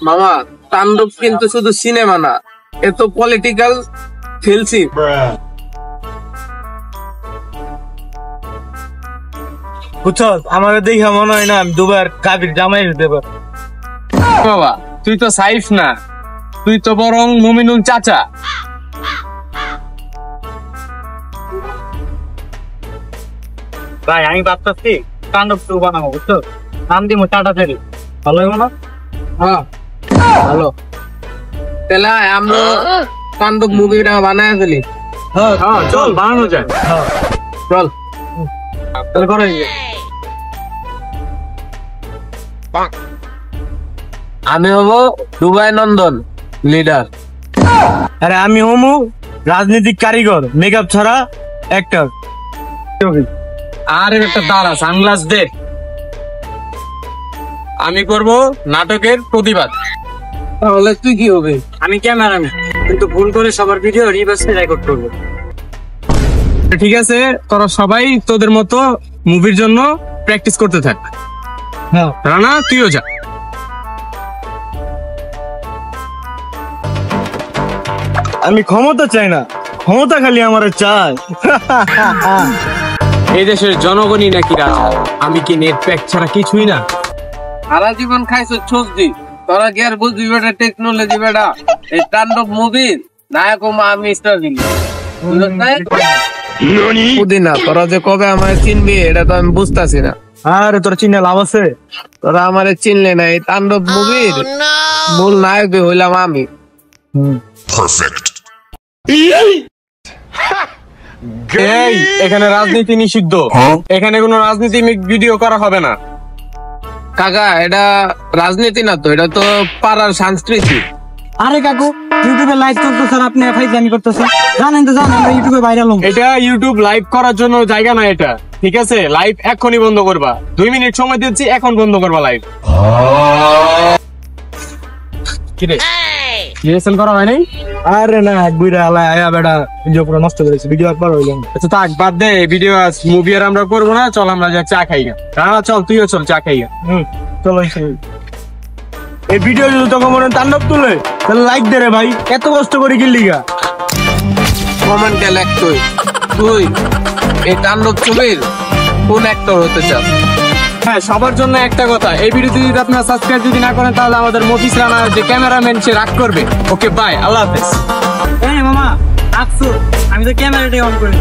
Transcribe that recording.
মামা তাণ্ডব কিন্তু শুধু সিনেমা না, এ তো পলিটিক্যাল খেলছি। বুঝছো আমাকে দেখে মনে হয় না আমি দুবার কাবির জামাই হতে পারি। বাবা তুই তো সাইফ না, তুই তো বরং মুমিনুল চাচা। ভাই আমি ভাবতেছি তাণ্ডব 2 বানাবো, বুঝছো? নাম দিব টাটা ফেরি, ভালো হবে না? হ্যাঁ ভালো, তাহলে আমরা তাণ্ডব মুভিটা বানায় ফেলি। হ্যাঁ চল বানানো যায়। চল তাহলে করে আমি হবো দুবাই নন্দন লিডার। আরে আমি হমু রাজনীতিক কারিগর, মেকআপ ছাড়া অ্যাক্টর। আর একটা দাঁড়া সানগ্লাস দে। আমি করব নাটকের প্রতিবাদ। তাহলে তুই কি হবে? আমি ক্যামেরাম্যান, কিন্তু ভুল করে সবার ভিডিও রিভার্সে রেকর্ড করবো। ঠিক আছে, তোরা সবাই তোদের মতো মুভির জন্য প্র্যাকটিস করতে থাক। হ্যাঁ রানা তুইও যা। আমি ক্ষমতা চাই না, ক্ষমতা খালি আমার চাই। এই দেশের জনগণই নাকি রাজা, আমি কি নেট প্যাক ছাড়া কিছুই না। সারা জীবন খাইছো ছুঁচি, তোরা কি আর বুঝবি বেটা টেকনোলজি বেটা। এই তাণ্ডব মুভির নায়ক আমি মিস্টার পুদিনা। তোরা যে কবে আমায় চিনবি এটা তো আমি বুঝতেছি না। আরে তোর চিনে লাভ আছে? তোরা আমারে চিনলে না, এই তাণ্ডব মুভির মূল নায়ক হইলাম আমি। এই এখানে রাজনীতি নিষিদ্ধ, এখানে কোনো রাজনীতি ভিডিও করা হবে না। কাকা এটা রাজনীতি না তো, এটা তো পাড়ার সংস্কৃতি। আরে কাকু ইউটিউবে লাইভ করতেছেন আপনি, ফাইজলামি করতেছেন, জানেন তো জানেন আমরা ইউটিউবে ভাইরাল হব। এটা ইউটিউব লাইভ করার জন্য জায়গা না এটা, ঠিক আছে? লাইভ এখনই বন্ধ করবা, 2 মিনিট সময় দিচ্ছি, এখন বন্ধ করবা লাইভ। কি রে রিহার্সাল করা হয় নাই? আরে না বুইরা আলা আয়া বেটা ভিডিও পুরো নষ্ট করেছে, ভিডিও একবার হইলো না। আচ্ছা থাক বাদ দে, ভিডিও মুভি আর আমরা করবো না। চল আমরা যা চা খাই গা। হ্যাঁ চল তুইও চল চা খাই গা। চলো এই ভিডিও যদি তোকে মনে তাণ্ডব তুলে তাহলে লাইক দে রে ভাই, এত কষ্ট করে কি লিগা কমেন্টে লেখ তুই এই তাণ্ডব ছবির কোন অ্যাক্টর হতে চাস। হ্যাঁ সবার জন্য একটা কথা, এই ভিডিওতে যদি আপনারা সাবস্ক্রাইব যদি না করেন তাহলে আমাদের মফিজ রানা যে ক্যামেরাম্যান সে রাগ করবে। ওকে বাই, আল্লাহ হাফেজ। মামা রাখছো, আমি তো ক্যামেরাটাই অন করি।